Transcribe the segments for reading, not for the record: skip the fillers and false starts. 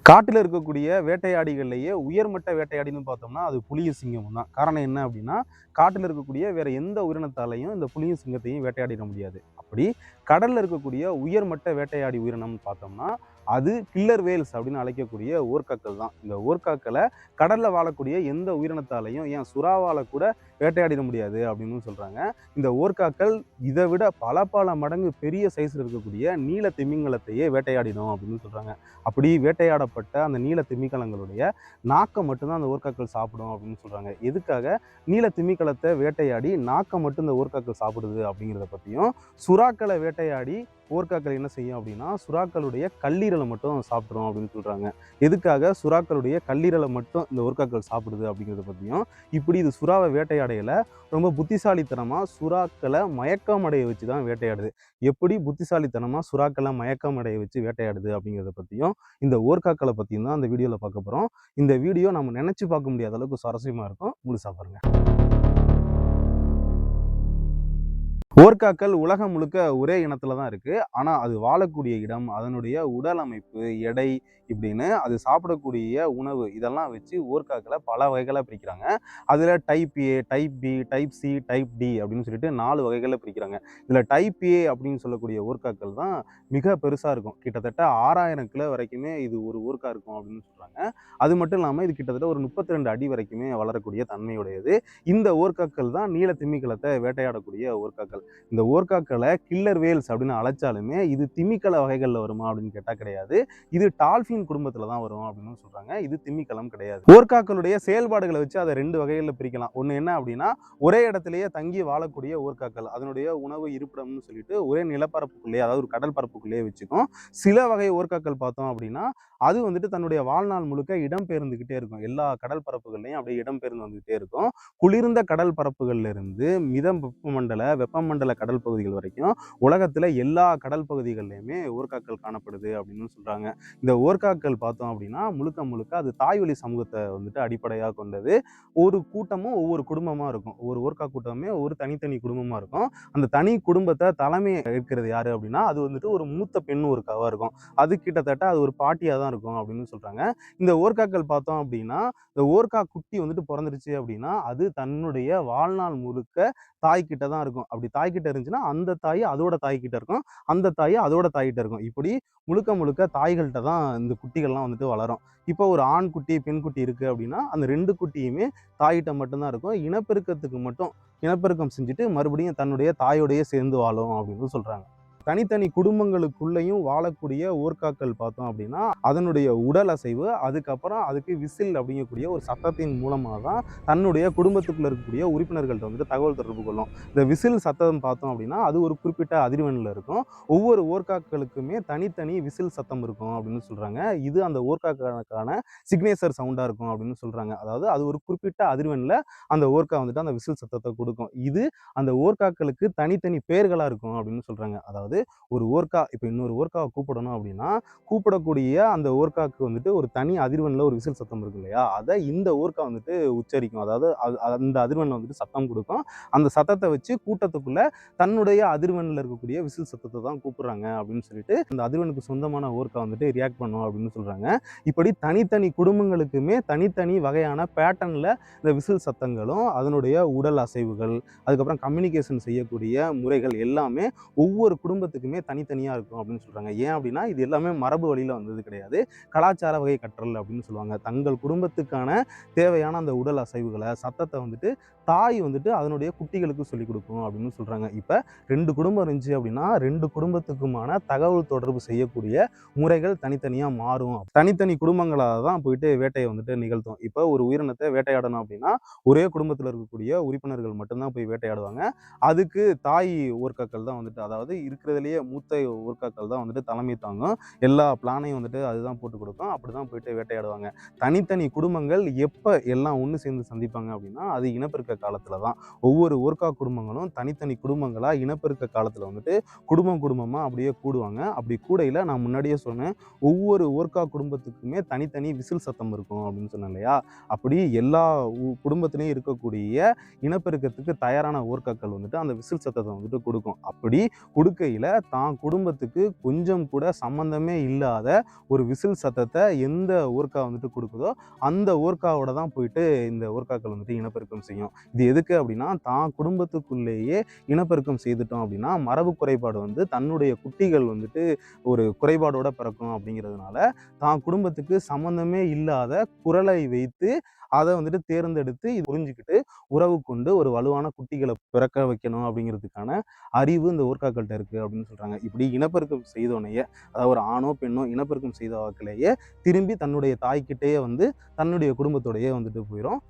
காட்டில் இருக்கக்கூடிய வேட்டையாடிகள்லேயே உயர்மட்ட வேட்டையாடின்னு பார்த்தோம்னா அது புலியும் சிங்கமும் தான். காரணம் என்ன அப்படின்னா, காட்டில் இருக்கக்கூடிய வேற எந்த உயிரினத்தாலையும் இந்த புலியும் சிங்கத்தையும் வேட்டையாடிட முடியாது. அப்படி கடல்ல இருக்கக்கூடிய உயர்மட்ட வேட்டையாடி உயிரினம்னு பார்த்தோம்னா, அது கில்லர் வேல்ஸ் அப்படின்னு அழைக்கக்கூடிய ஓர்காக்கள் தான். இந்த ஓர்காக்களை கடல்ல வாழக்கூடிய எந்த உயிரினத்தாலையும், ஏன் சுறாவால கூட வேட்டையாடிட முடியாது அப்படின்னு சொல்றாங்க. இந்த ஓர்காக்கள் இதை விட பல பல மடங்கு பெரிய சைஸ்ல இருக்கக்கூடிய நீல திமிங்கலத்தையே வேட்டையாடிடும் அப்படின்னு சொல்றாங்க. அப்படி வேட்டையாடப்பட்ட அந்த நீல திமிங்கலங்களுடைய நாக்கை மட்டும்தான் அந்த ஓர்காக்கள் சாப்பிடும் அப்படின்னு சொல்றாங்க. எதுக்காக நீல திமிங்கலத்தை வேட்டையாடி நாக்கை மட்டும் இந்த ஓர்காக்கள் சாப்பிடுது அப்படிங்கிறத பற்றியும், சுறாக்களை வேட்டையாடி ஓர்காக்கள் என்ன செய்யும் அப்படின்னா சுறாக்களுடைய கல்லீரலை மட்டும் சாப்பிட்றோம் அப்படின்னு சொல்றாங்க. எதுக்காக சுறாக்களுடைய கல்லீரலை மட்டும் இந்த ஓர்காக்கள் சாப்பிடுது அப்படிங்கிறத பற்றியும், இப்படி இது சுறாவை வேட்டையாடையில ரொம்ப புத்திசாலித்தனமாக சுறாக்களை மயக்கம் அடைய வச்சு தான் வேட்டையாடுது. எப்படி புத்திசாலித்தனமாக சுறாக்களை மயக்கம் அடைய வச்சு வேட்டையாடுது அப்படிங்கிறத பற்றியும், இந்த ஓர்காக்களை பற்றியும் தான் அந்த வீடியோவில் பார்க்க போகிறோம். இந்த வீடியோ நம்ம நினச்சி பார்க்க முடியாத அளவுக்கு சுவாரஸ்யமாக இருக்கும். முழுசா பாருங்க. ஓர்காக்கள் உலகம் முழுக்க ஒரே இனத்துல தான் இருக்கு. ஆனா அது வாழக்கூடிய இடம், அதனுடைய உடல் அமைப்பு, எடை இப்படின்னு அது சாப்பிடக்கூடிய உணவு இதெல்லாம் வச்சு ஓர்காக்களை பல வகைகளா பிரிக்கிறாங்க. அதுல type A, type B, type C, type D அப்படின்னு சொல்லிட்டு 4 வகைகளை பிரிக்கிறாங்க. இதுல டைப் ஏ அப்படின்னு சொல்லக்கூடிய ஓர்காக்கள் தான் மிக பெருசா இருக்கும். கிட்டத்தட்ட 6000 கிலோ வரைக்குமே இது ஒரு ஓர்கா இருக்கும் அப்படின்னு சொல்றாங்க. அது மட்டும் இல்லாம இது கிட்டத்தட்ட ஒரு 32 அடி வரைக்குமே வளரக்கூடிய தன்மையுடையது. இந்த ஓர்காக்கள் தான் நீல திமிங்கலத்தை வேட்டையாடக்கூடிய ஓர்காக்கள். இந்த ஓர்காக்களை கில்லர் வேல்ஸ் அப்படின்னு அழைச்சாலுமே இது திமிக்கல வகைகள்ல வருமா அப்படின்னு கேட்டா கிடையாது. இது டால்பின் குடும்பத்துல தான் வரும் அப்படின்னு சொல்றாங்க. இது திமிக்கலம் கிடையாது. ஓர்காக்களுடைய செயல்பாடுகளை வச்சு அதை 2 வகைகளில் பிரிக்கலாம். ஒண்ணு என்ன அப்படின்னா, ஒரே இடத்திலேயே தங்கி வாழக்கூடிய ஓர்காக்கள் அதனுடைய உணவு இருப்பிடம்னு சொல்லிட்டு ஒரே நிலப்பரப்புக்குள்ளேயே, அதாவது ஒரு கடல் பரப்புக்குள்ளேயே வச்சுக்கும். சில வகை ஓர்காக்கள் பார்த்தோம் அப்படின்னா அது வந்துட்டு தன்னுடைய வாழ்நாள் முழுக்க இடம்பெயர்ந்துகிட்டே இருக்கும். எல்லா கடல் பரப்புகள்லையும் அப்படியே இடம்பெயர்ந்து வந்துகிட்டே இருக்கும். குளிர்ந்த கடல் பரப்புகள்ல இருந்து மிதம் வெப்பமண்டல கடல் பகுதிகள் வரைக்கும் உலகத்துல எல்லா கடல் பகுதிகள்லையுமே ஓர்காக்கள் காணப்படுது அப்படின்னு சொல்றாங்க. இந்த ஓர்காக்கள் பார்த்தோம் அப்படின்னா முழுக்க முழுக்க அது தாய்வழி சமூகத்தை வந்துட்டு அடிப்படையாக கொண்டது. ஒரு கூட்டமும் ஒவ்வொரு குடும்பமா இருக்கும். ஒரு ஓர்கா கூட்டமே ஒரு தனித்தனி குடும்பமா இருக்கும். அந்த தனி குடும்பத்தை தலைமை ஏற்கிறது யாரு அப்படின்னா அது வந்துட்டு ஒரு மூத்த பெண் ஓர்காவா இருக்கும். அது கிட்டத்தட்ட அது ஒரு பாட்டியா தான் இருக்கும் அப்படின்னு சொல்றாங்க. இந்த ஓர்காக்கள் பார்த்தோம் அப்படின்னா, இந்த ஓர்கா குட்டி வந்துட்டு பிறந்துருச்சு அப்படின்னா அது தன்னுடைய வாழ்நாள் முழுக்க தாய்கிட்ட தான் இருக்கும். அப்படி தாய்கிட்ட இருந்துச்சுன்னா அந்த தாய் அதோட தாய்கிட்ட இருக்கும், அந்த தாய் அதோட தாய்கிட்ட இருக்கும். இப்படி முழுக்க முழுக்க தாய்கள்கிட்ட தான் இந்த குட்டிகள்லாம் வந்துட்டு வளரும். இப்போ ஒரு ஆண் குட்டி பெண் குட்டி இருக்கு அப்படின்னா அந்த 2 குட்டியுமே தாய்கிட்ட மட்டும்தான் இருக்கும். இனப்பெருக்கத்துக்கு மட்டும் இனப்பெருக்கம் செஞ்சுட்டு மறுபடியும் தன்னுடைய தாயோடையே சேர்ந்து வாழும் அப்படின்னு சொல்றாங்க. தனித்தனி குடும்பங்களுக்குள்ளேயும் வாழக்கூடிய ஓர்காக்கள் பார்த்தோம் அப்படின்னா அதனுடைய உடல் அசைவு, அதுக்கப்புறம் அதுக்கு விசில் அப்படிங்கக்கூடிய ஒரு சத்தத்தின் மூலமாக தான் தன்னுடைய குடும்பத்துக்குள்ள இருக்கக்கூடிய உறுப்பினர்கள்ட்ட வந்துட்டு தகவல் தொடர்பு கொள்ளும். இந்த விசில் சத்தம் பார்த்தோம் அப்படின்னா அது ஒரு குறிப்பிட்ட அதிர்வெண்ணில் இருக்கும். ஒவ்வொரு ஓர்காக்களுக்குமே தனித்தனி விசில் சத்தம் இருக்கும் அப்படின்னு சொல்றாங்க. இது அந்த ஓர்காக்களுக்கான சிக்னேச்சர் சவுண்டா இருக்கும் அப்படின்னு சொல்றாங்க. அதாவது அது ஒரு குறிப்பிட்ட அதிர்வெண்ணில் அந்த ஓர்கா வந்துட்டு அந்த விசில் சத்தத்தை கொடுக்கும். இது அந்த ஓர்காக்களுக்கு தனித்தனி பேர்களா இருக்கும் அப்படின்னு சொல்றாங்க. அதாவது ஒரு ஓர்கா இப்போ இன்னொரு ஓர்காவை கூப்பிடணும் அப்படின்னா கூப்பிடக்கூடிய அந்த ஓர்காக்கு வந்துட்டு ஒரு தனி அதிர்வெண்ணில் ஒரு விசில் சத்தம் இருக்கு இல்லையா, அதை இந்த ஓர்கா வந்துட்டு உச்சரிக்கும். அதாவது அந்த அதிர்வெண்ணில் வந்துட்டு சத்தம் கொடுக்கும். அந்த சத்தத்தை வச்சு கூட்டத்துக்குள்ள தன்னுடைய அதிர்வெண்ணில் இருக்கக்கூடிய விசில் சத்தத்தை தான் கூப்பிடுறாங்க அப்படின்னு சொல்லிட்டு அந்த அதிர்வெண்ணுக்கு சொந்தமான ஓர்கா வந்துட்டு ரியாக்ட் பண்ணும் அப்படின்னு சொல்றாங்க. இப்படி தனித்தனி குடும்பங்களுக்குமே தனித்தனி வகையான பேட்டர்ன்ல இந்த விசில் சத்தங்களும் அதனுடைய உடல் அசைவுகள் அதுக்கப்புறம் கம்யூனிகேஷன் செய்யக்கூடிய முறைகள் எல்லாமே ஒவ்வொரு குடும்பத்துக்குமே தனித்தனியாக இருக்கும் அப்படின்னு சொல்கிறாங்க. ஏன் அப்படின்னா இது எல்லாமே மரபு வழியில் வந்தது கிடையாது, கலாச்சார வகை கற்றல் அப்படின்னு சொல்லுவாங்க. தங்கள் குடும்பத்துக்கான தேவையான அந்த உடல் அசைவுகளை சத்தத்தை வந்துட்டு தாய் வந்துட்டு அதனுடைய குட்டிகளுக்கு சொல்லிக் கொடுக்கும் அப்படின்னு சொல்கிறாங்க. இப்போ 2 குடும்பம் இருந்துச்சு அப்படின்னா 2 குடும்பத்துக்குமான தகவல் தொடர்பு செய்யக்கூடிய முறைகள் தனித்தனியாக மாறும். தனித்தனி குடும்பங்களாக தான் போயிட்டு வேட்டையை வந்துட்டு நிகழ்த்தும். இப்போ ஒரு உயிரினத்தை வேட்டையாடணும் அப்படின்னா ஒரே குடும்பத்தில் இருக்கக்கூடிய உறுப்பினர்கள் மட்டும்தான் போய் வேட்டையாடுவாங்க. அதுக்கு தாய் ஓர்காக்கள் தான் வந்துட்டு, அதாவது இருக்கிறதுலேயே மூத்த ஓர்காக்கள் தான் வந்துட்டு தலைமை தாங்கும். எல்லா பிளானையும் வந்துட்டு அதுதான் போட்டு கொடுக்கும். அப்படி தான் போயிட்டு வேட்டையாடுவாங்க. தனித்தனி குடும்பங்கள் எப்போ எல்லாம் ஒன்று சேர்ந்து சந்திப்பாங்க அப்படின்னா அது இனப்பெருக்க காலத்தில் தான். ஒவ்வொரு ஓர்கா குடும்பங்களும் தனித்தனி குடும்பங்களாக இனப்பெருக்க காலத்தில் வந்துட்டு குடும்பமாக அப்படியே கூடுவாங்க. அப்படி கூடையில் நான் முன்னாடியே சொன்னேன், ஒவ்வொரு ஓர்கா குடும்பத்துக்குமே தனித்தனி விசில் சத்தம் இருக்கும் அப்படின்னு சொன்னேன் இல்லையா. அப்படி எல்லா குடும்பத்திலையும் இருக்கக்கூடிய இனப்பெருக்கத்துக்கு தயாரான ஓர்காக்கள் வந்துட்டு அந்த விசில் சத்தத்தை வந்துட்டு கொடுக்கும். அப்படி கொடுக்கையில் நிலையில தான் குடும்பத்துக்கு கொஞ்சம் கூட சம்பந்தமே இல்லாத ஒரு விசில் சத்தத்தை எந்த ஊர்க்கா வந்துட்டு கொடுக்குதோ அந்த ஊர்க்காவோட தான் போயிட்டு இந்த ஊர்க்காக்கள் வந்துட்டு இனப்பெருக்கம் செய்யும். இது எதுக்கு அப்படின்னா, தான் குடும்பத்துக்குள்ளேயே இனப்பெருக்கம் செய்துட்டோம் அப்படின்னா மரபு குறைபாடு வந்து தன்னுடைய குட்டிகள் வந்துட்டு ஒரு குறைபாடோட பிறக்கும் அப்படிங்கிறதுனால தான் குடும்பத்துக்கு சம்பந்தமே இல்லாத குரலை வைத்து அதை வந்துட்டு தேர்ந்தெடுத்து இது புரிஞ்சுக்கிட்டு உறவு கொண்டு ஒரு வலுவான குட்டிகளை பிறக்க வைக்கணும் அப்படிங்கிறதுக்கான அறிவு இந்த ஊர்க்காக்கள்கிட்ட இருக்கு அப்படின்னு சொல்றாங்க. இப்படி இனப்பெருக்கம் செய்தோனையே, அதாவது ஒரு ஆணோ பெண்ணோ இனப்பெருக்கம் செய்த வாக்கிலேயே திரும்பி தன்னுடைய தாய்கிட்டேயே வந்து தன்னுடைய குடும்பத்தோடையே வந்துட்டு போயிடும்.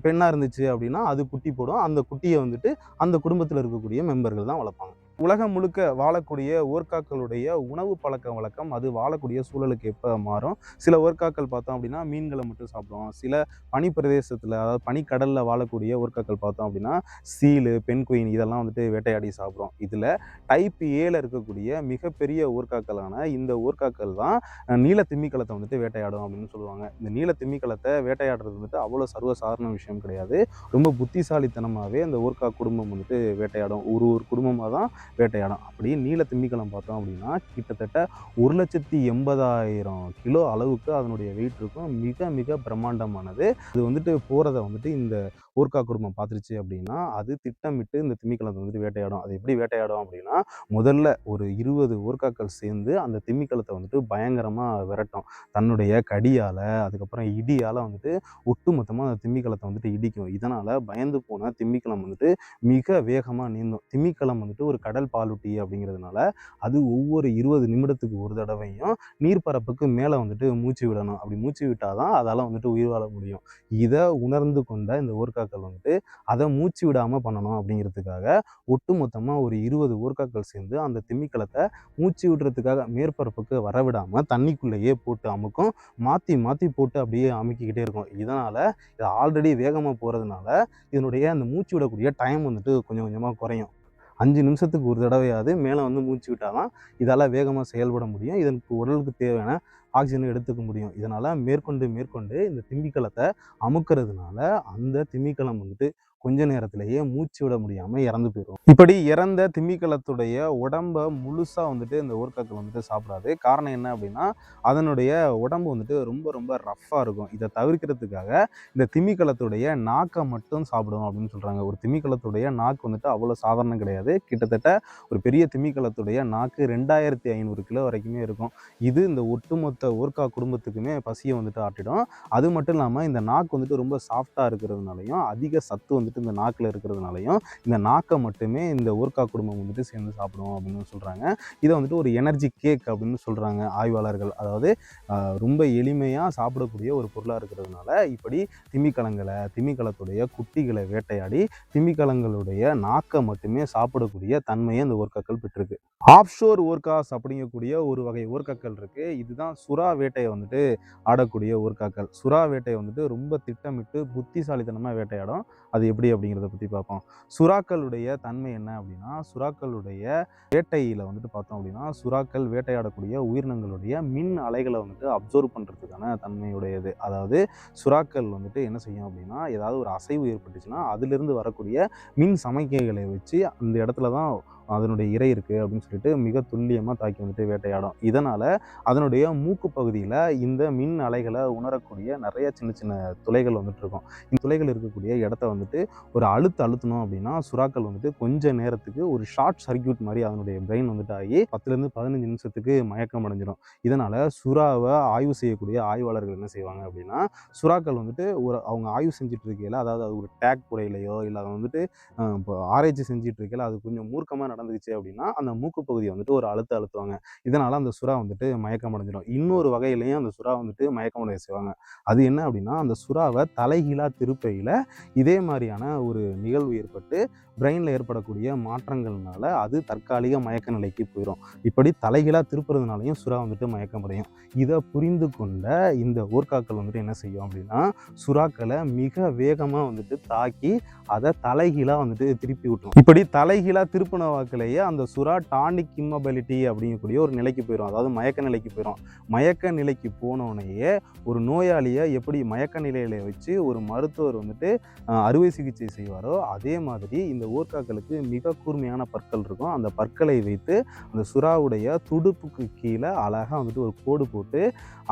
பெண்ணா இருந்துச்சு அப்படின்னா அது குட்டி போடும். அந்த குட்டியை வந்துட்டு அந்த குடும்பத்தில் இருக்கக்கூடிய மெம்பர்கள் தான் வளர்ப்பாங்க. உலகம் முழுக்க வாழக்கூடிய ஊர்க்காக்களுடைய உணவு பழக்க வழக்கம் அது வாழக்கூடிய சூழலுக்கு எப்போ மாறும். சில ஊர்க்காக்கள் பார்த்தோம் அப்படின்னா மீன்களை மட்டும் சாப்பிடும். சில பனி பிரதேசத்தில், அதாவது பனிக்கடலில் வாழக்கூடிய ஊர்க்காக்கள் பார்த்தோம் அப்படின்னா சீலு, பெண்குயின் இதெல்லாம் வந்துட்டு வேட்டையாடி சாப்பிடும். இதில் டைப் ஏல இருக்கக்கூடிய மிகப்பெரிய ஊர்க்காக்களான இந்த ஊர்க்காக்கள் தான் நீல திமிக்கலத்தை வந்துட்டு வேட்டையாடும் அப்படின்னு சொல்லுவாங்க. இந்த நீல திமிக்கலத்தை வேட்டையாடுறது வந்துட்டு அவ்வளோ சர்வசாதாரண விஷயம் கிடையாது. ரொம்ப புத்திசாலித்தனமாகவே அந்த ஊர்க்கா குடும்பம் வந்துட்டு வேட்டையாடும். ஒரு குடும்பமாக தான் வேட்டையாடும். அப்படி நீல திமிங்கலம் பார்த்தோம் அப்படின்னா கிட்டத்தட்ட 1,80,000 கிலோ அளவுக்கு அதனுடைய வெயிட் இருக்கும். மிக மிக பிரம்மாண்டமானது. அது வந்துட்டு போறதை வந்துட்டு இந்த ஊர்க்கா குடும்பம் பார்த்துருச்சு அப்படின்னா அது திட்டமிட்டு இந்த திமிங்கலத்தை வந்துட்டு வேட்டையாடும். அது எப்படி வேட்டையாடும் அப்படின்னா, முதல்ல ஒரு 20 ஊர்க்காக்கள் சேர்ந்து அந்த திமிங்கலத்தை வந்துட்டு பயங்கரமா விரட்டும். தன்னுடைய கடியால, அதுக்கப்புறம் இடியால வந்துட்டு ஒட்டுமொத்தமாக அந்த திமிங்கலத்தை வந்துட்டு இடிக்கும். இதனால பயந்து போன திமிங்கலம் வந்துட்டு மிக வேகமாக நீந்தும். திமிங்கலம் வந்துட்டு ஒரு கடல் பாலூட்டி அப்படிங்கிறதுனால அது ஒவ்வொரு 20 நிமிடத்துக்கு ஒரு தடவையும் நீர்ப்பரப்புக்கு மேலே வந்துட்டு மூச்சு விடணும். அப்படி மூச்சு விட்டாதான் அதால் வந்துட்டு உயிர் வாழ முடியும். இதை உணர்ந்து கொண்ட இந்த ஊர்க்காக்கள் வந்துட்டு அதை மூச்சு விடாமல் பண்ணணும் அப்படிங்கிறதுக்காக ஒட்டுமொத்தமாக ஒரு 20 ஊர்க்காக்கள் சேர்ந்து அந்த திமிங்கலத்தை மூச்சு விடுறதுக்காக மேற்பரப்புக்கு வரவிடாமல் தண்ணிக்குள்ளேயே போட்டு அமுக்கும். மாற்றி மாற்றி போட்டு அப்படியே அமுக்கிக்கிட்டே இருக்கும். இதனால் இது ஆல்ரெடி வேகமாக போகிறதுனால இதனுடைய அந்த மூச்சு விடக்கூடிய டைம் வந்துட்டு கொஞ்சம் கொஞ்சமாக குறையும். 5 நிமிஷத்துக்கு ஒரு தடவையாவது மேலே வந்து மூச்சு விட்டால் தான் இதால் வேகமாக செயல்பட முடியும். இதற்கு உடலுக்கு தேவையான ஆக்சிஜனை எடுத்துக்க முடியும். இதனால் மேற்கொண்டு இந்த திமிங்கலத்தை அமுக்கிறதுனால அந்த திமிங்கலம் வந்துட்டு கொஞ்ச நேரத்திலேயே மூச்சு விட முடியாமல் இறந்து போயிடும். இப்படி இறந்த திமிங்கலத்துடைய உடம்பை முழுசாக வந்துட்டு இந்த ஊர்க்காக்கள் வந்துட்டு சாப்பிடாது. காரணம் என்ன அப்படின்னா, அதனுடைய உடம்பு வந்துட்டு ரொம்ப ரொம்ப ரஃப்பாக இருக்கும். இதை தவிர்க்கிறதுக்காக இந்த திமிங்கலத்துடைய நாக்கை மட்டும் சாப்பிடும் அப்படின்னு சொல்கிறாங்க. ஒரு திமிங்கலத்துடைய நாக்கு வந்துட்டு அவ்வளோ சாதாரணம் கிடையாது. கிட்டத்தட்ட ஒரு பெரிய திமிங்கலத்துடைய நாக்கு 2500 கிலோ வரைக்குமே இருக்கும். இது இந்த ஒட்டுமொத்த ஊர்க்கா குடும்பத்துக்குமே பசியை வந்துட்டு ஆட்டிடும். அது மட்டும் இல்லாமல் இந்த நாக்கு வந்துட்டு ரொம்ப சாஃப்டாக இருக்கிறதுனாலையும் அதிக சத்து வந்துட்டு இந்த நாக்கில் இருக்கிறதுனாலையும் இந்த நாக்கை மட்டுமே இந்த ஊர்க்கா குடும்பம் வந்துட்டு சேர்ந்து சாப்பிடும் அப்படின்னு சொல்கிறாங்க. இதை வந்துட்டு ஒரு எனர்ஜி கேக் அப்படின்னு சொல்கிறாங்க ஆய்வாளர்கள். அதாவது ரொம்ப எளிமையாக சாப்பிடக்கூடிய ஒரு பொருளாக இருக்கிறதுனால இப்படி திமிங்கலத்துடைய குட்டிகளை வேட்டையாடி திமிங்கலங்களுடைய நாக்கை மட்டுமே சாப்பிடக்கூடிய தன்மையை இந்த ஊர்க்காக்கள் பெற்றிருக்கு. ஆப்ஷோர் ஊர்க்காஸ் அப்படிங்கக்கூடிய ஒரு வகை ஊர்க்காக்கள் இருக்குது. இதுதான் சுறா வேட்டையை வந்துட்டு ஆடக்கூடிய ஊர்க்காக்கள். சுறா வேட்டையை வந்துட்டு ரொம்ப திட்டமிட்டு புத்திசாலித்தனமாக வேட்டையாடும். அது எப்படி அப்படிங்கிறத பற்றி பார்ப்போம். சுறாக்களுடைய தன்மை என்ன அப்படின்னா, சுறாக்களுடைய வேட்டையில் வந்துட்டு பார்த்தோம் அப்படின்னா சுறாக்கள் வேட்டையாடக்கூடிய உயிரினங்களுடைய மின் அலைகளை வந்துட்டு அப்சர்வ் பண்ணுறதுக்கான தன்மையுடையது. அதாவது சுறாக்கள் வந்துட்டு என்ன செய்யும் அப்படின்னா, ஏதாவது ஒரு அசைவு ஏற்பட்டுச்சுன்னா அதிலிருந்து வரக்கூடிய மின் சமிக்கைகளை வச்சு அந்த இடத்துல தான் அதனுடைய இறை இருக்குது அப்படின்னு சொல்லிட்டு மிக துல்லியமாக தாக்கி வந்துட்டு வேட்டையாடும். இதனால் அதனுடைய மூக்கு பகுதியில் இந்த மின் அலைகளை உணரக்கூடிய நிறைய சின்ன சின்ன துளைகள் வந்துட்டு இருக்கும். இந்த துளைகள் இருக்கக்கூடிய இடத்த வந்துட்டு ஒரு அழுத்தணும் அப்படின்னா சுறாக்கள் வந்துட்டு கொஞ்ச நேரத்துக்கு ஒரு ஷார்ட் சர்க்கியூட் மாதிரி அதனுடைய பிரெயின் வந்துட்டு ஆகி 10லேருந்து 15 நிமிஷத்துக்கு மயக்கம் அடைஞ்சிடும். இதனால் சுறாவை ஆய்வு செய்யக்கூடிய ஆய்வாளர்கள் என்ன செய்வாங்க அப்படின்னா, சுறாக்கள் வந்துட்டு அவங்க ஆய்வு செஞ்சுட்டு இருக்கையில், அதாவது அது ஒரு டேக் புடையிலையோ இல்லை அதை வந்துட்டு இப்போ ஆராய்ச்சி செஞ்சுட்டு இருக்கையில் அது கொஞ்சம் மூர்க்கமாக நடந்துச்சு அப்படின்னா அந்த மூக்கு பகுதியை வந்துட்டு ஒரு அழுத்துவாங்க. இதனால அந்த சுறா வந்துட்டு மயக்கம் அடைஞ்சிடும். இன்னொரு வகையிலையும் அந்த சுறா வந்துட்டு மயக்கம் அடைய செய்வாங்க. அது என்ன அப்படின்னா, அந்த சுறாவை தலைகீழா திருப்பையில இதே மாதிரியான ஒரு நிகழ்வு ஏற்பட்டு பிரெயினில் ஏற்படக்கூடிய மாற்றங்கள்னால அது தற்காலிக மயக்க நிலைக்கு போயிடும். இப்படி தலைகீழா திருப்புறதுனாலையும் சுறா வந்துட்டு மயக்கம் அடையும். இதை புரிந்து கொண்ட இந்த ஊர்க்காக்கள் வந்துட்டு என்ன செய்யும் அப்படின்னா, சுறாக்களை மிக வேகமாக வந்துட்டு தாக்கி அதை தலைகீழா வந்துட்டு திருப்பி விட்டுரும். இப்படி தலைகீழா திருப்பின பார்க்கலையே அந்த சுறா டானிக் இம்மொபிலிட்டி அப்படிங்கக்கூடிய ஒரு நிலைக்கு போயிடும். அதாவது மயக்க நிலைக்கு போயிடும். மயக்க நிலைக்கு போனோடனேயே ஒரு நோயாளியை எப்படி மயக்க நிலையில வச்சு ஒரு மருத்துவர் வந்துட்டு அறுவை சிகிச்சை செய்வாரோ அதே மாதிரி இந்த ஊர்காக்களுக்கு மிக கூர்மையான பற்கள் இருக்கும். அந்த பற்களை வைத்து அந்த சுறாவுடைய துடுப்புக்கு கீழே அழகாக வந்துட்டு ஒரு கோடு போட்டு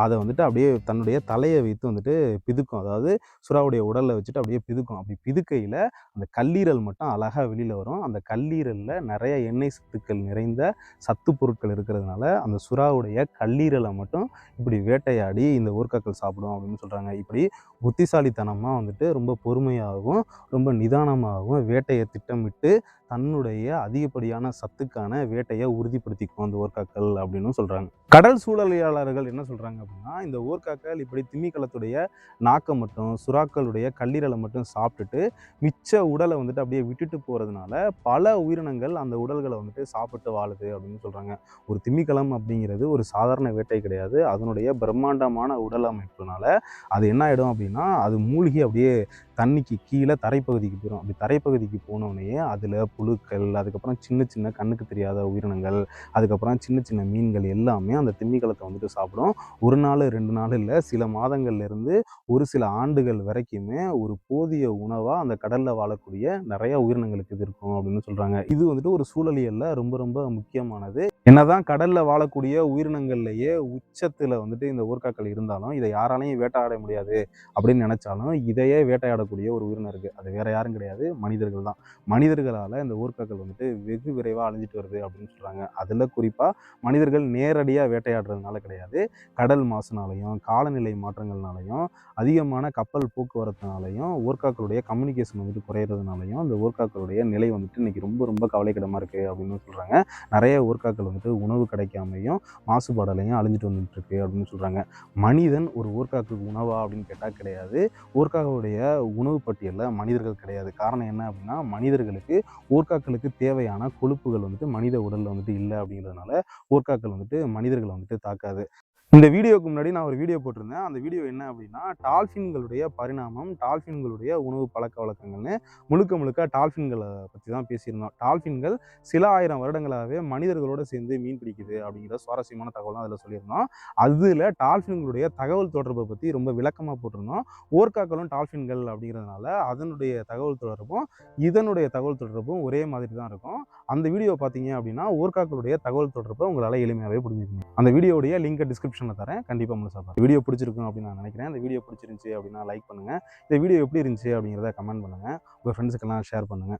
அதை வந்துட்டு அப்படியே தன்னுடைய தலையை வைத்து வந்துட்டு பிதுக்கும். அதாவது சுறாவுடைய உடலில் வச்சுட்டு அப்படியே பிதுக்கும். அப்படி பிதுக்கையில் அந்த கல்லீரல் மட்டும் அழகாக வெளியில் வரும். அந்த கல்லீரலில் நிறைய எண்ணெய் சத்துக்கள் நிறைந்த சத்து பொருட்கள் இருக்கிறதுனால அந்த சுறாவுடைய கல்லீரலை மட்டும் இப்படி வேட்டையாடி இந்த ஊர்காக்கள் சாப்பிடும் அப்படின்னு சொல்கிறாங்க. இப்படி புத்திசாலித்தனமாக வந்துட்டு ரொம்ப பொறுமையாகவும் ரொம்ப நிதானமாகவும் வேட்டையை திட்டமிட்டு தன்னுடைய அதிகப்படியான சத்துக்கான வேட்டையை உறுதிப்படுத்திக்கும் அந்த ஊர்காக்கள் அப்படின்னு சொல்கிறாங்க. கடல் சூழலியாளர்கள் என்ன சொல்கிறாங்க அப்படின்னா, இந்த ஊர்காக்கள் இப்படி திமிங்கலத்துடைய நாக்கை மட்டும் சுறாக்களுடைய கல்லீரலை மட்டும் சாப்பிட்டுட்டு மிச்ச உடலை வந்துட்டு அப்படியே விட்டுட்டு போகிறதுனால பல உயிரினங்கள் அந்த உடல்களை வந்துட்டு சாப்பிட்டு வாழுது அப்படின்னு சொல்கிறாங்க. ஒரு திமிங்கலம் அப்படிங்கிறது ஒரு சாதாரண வேட்டை கிடையாது. அதனுடைய பிரம்மாண்டமான உடல் அமைப்புனால அது என்ன ஆகிடும் அப்படின்னா, அது மூழ்கி அப்படியே தண்ணிக்கு கீழே தரைப்பகுதிக்கு போயிடும். அப்படி தரைப்பகுதிக்கு போனோடனே அதில் புழுக்கள், அதுக்கப்புறம் சின்ன சின்ன கண்ணுக்கு தெரியாத உயிரினங்கள், அதுக்கப்புறம் சின்ன சின்ன மீன்கள் எல்லாமே அந்த திமிங்கலத்தை வந்துட்டு சாப்பிடும். ஒரு நாள் 2 நாள் இல்லை, சில மாதங்கள்லேருந்து ஒரு சில ஆண்டுகள் வரைக்குமே ஒரு போதிய உணவாக அந்த கடலில் வாழக்கூடிய நிறைய உயிரினங்களுக்கு இது இருக்கும் அப்படின்னு சொல்கிறாங்க. இது வந்துட்டு ஒரு சூழலியல்ல ரொம்ப ரொம்ப முக்கியமானது. என்னதான் கடலில் வாழக்கூடிய உயிரினங்கள்லேயே உச்சத்தில் வந்துட்டு இந்த ஊர்காக்கள் இருந்தாலும் இதை யாராலையும் வேட்டையாட முடியாது அப்படின்னு நினைச்சாலும் இதையே வேட்டையாடக்கூடிய ஒரு உயிரினம் இருக்குது. அது வேற யாரும் கிடையாது, மனிதர்கள் தான். மனிதர்களால் இந்த ஊர்காக்கள் வந்துட்டு வெகு விரைவாக அழிஞ்சிட்டு வருது அப்படின்னு சொல்கிறாங்க. அதில் குறிப்பாக மனிதர்கள் நேரடியாக வேட்டையாடுறதுனால கிடையாது, கடல் மாசுனாலையும் காலநிலை மாற்றங்கள்னாலையும் அதிகமான கப்பல் போக்குவரத்துனாலையும் ஊர்காக்களுடைய கம்யூனிகேஷன் வந்துட்டு குறையிறதுனாலையும் அந்த ஊர்காக்களுடைய நிலை வந்துட்டு இன்னைக்கு ரொம்ப ரொம்ப கவலைக்கிடமாக இருக்குது அப்படின்னு சொல்கிறாங்க. நிறைய ஊர்காக்கள் வந்துட்டு உணவு கிடைக்காமையும் மாசுபாடலையும் அழிஞ்சிட்டு வந்துட்டு இருக்கு அப்படின்னு சொல்கிறாங்க. மனிதன் ஒரு ஊர்காக்கு உணவா அப்படின்னு கேட்டால் கிடையாது. ஊர்காக்களுடைய உணவு பட்டியலில் மனிதர்கள் கிடையாது. காரணம் என்ன அப்படின்னா, மனிதர்களுக்கு ஊர்காக்களுக்கு தேவையான கொழுப்புகள் வந்துட்டு மனித உடலில் வந்துட்டு இல்லை அப்படிங்கிறதுனால ஊர்காக்கள் வந்துட்டு மனிதர்களை வந்துட்டு தாக்காது. இந்த வீடியோக்கு முன்னாடி நான் ஒரு வீடியோ போட்டிருந்தேன். அந்த வீடியோ என்ன அப்படின்னா, டால்ஃபின்களுடைய பரிணாமம், டால்ஃபின்களுடைய உணவு பழக்க வழக்கங்கள்னு முழுக்க டால்ஃபின்களை பற்றி தான் பேசியிருந்தோம். டால்ஃபின்கள் சில ஆயிரம் வருடங்களாகவே மனிதர்களோடு சேர்ந்து மீன் பிடிக்குது அப்படிங்கிற சுவாரஸ்யமான தகவல் தான் அதில் சொல்லியிருந்தோம். அதில் டால்ஃபின்களுடைய தகவல் தொடர்பை பற்றி ரொம்ப விளக்கமாக போட்டிருந்தோம். ஓர்காக்களும் டால்ஃபின்கள் அப்படிங்கிறதுனால அதனுடைய தகவல் தொடர்பும் இதனுடைய தகவல் தொடர்பும் ஒரே மாதிரி தான் இருக்கும். அந்த வீடியோ பார்த்தீங்க அப்படின்னா ஓர்காக்களுடைய தகவல் தொடர்பை உங்களால் எளிமையாகவே புரிஞ்சுக்கணும். அந்த வீடியோடைய லிங்கை டிஸ்கிரிப்ஷன் தரேன், கண்டிப்பாக முழுசா பாருங்க. வீடியோ பிடிச்சிருக்கும் அப்படின்னு நான் நினைக்கிறேன். இந்த வீடியோ பிடிச்சிருந்துச்சு அப்படின்னா லைக் பண்ணுங்க. இந்த வீடியோ எப்படி இருந்துச்சு அப்படிங்கிறத கமெண்ட் பண்ணுங்க. உங்க ஃப்ரெண்ட்ஸுக்கெல்லாம் ஷேர் பண்ணுங்க.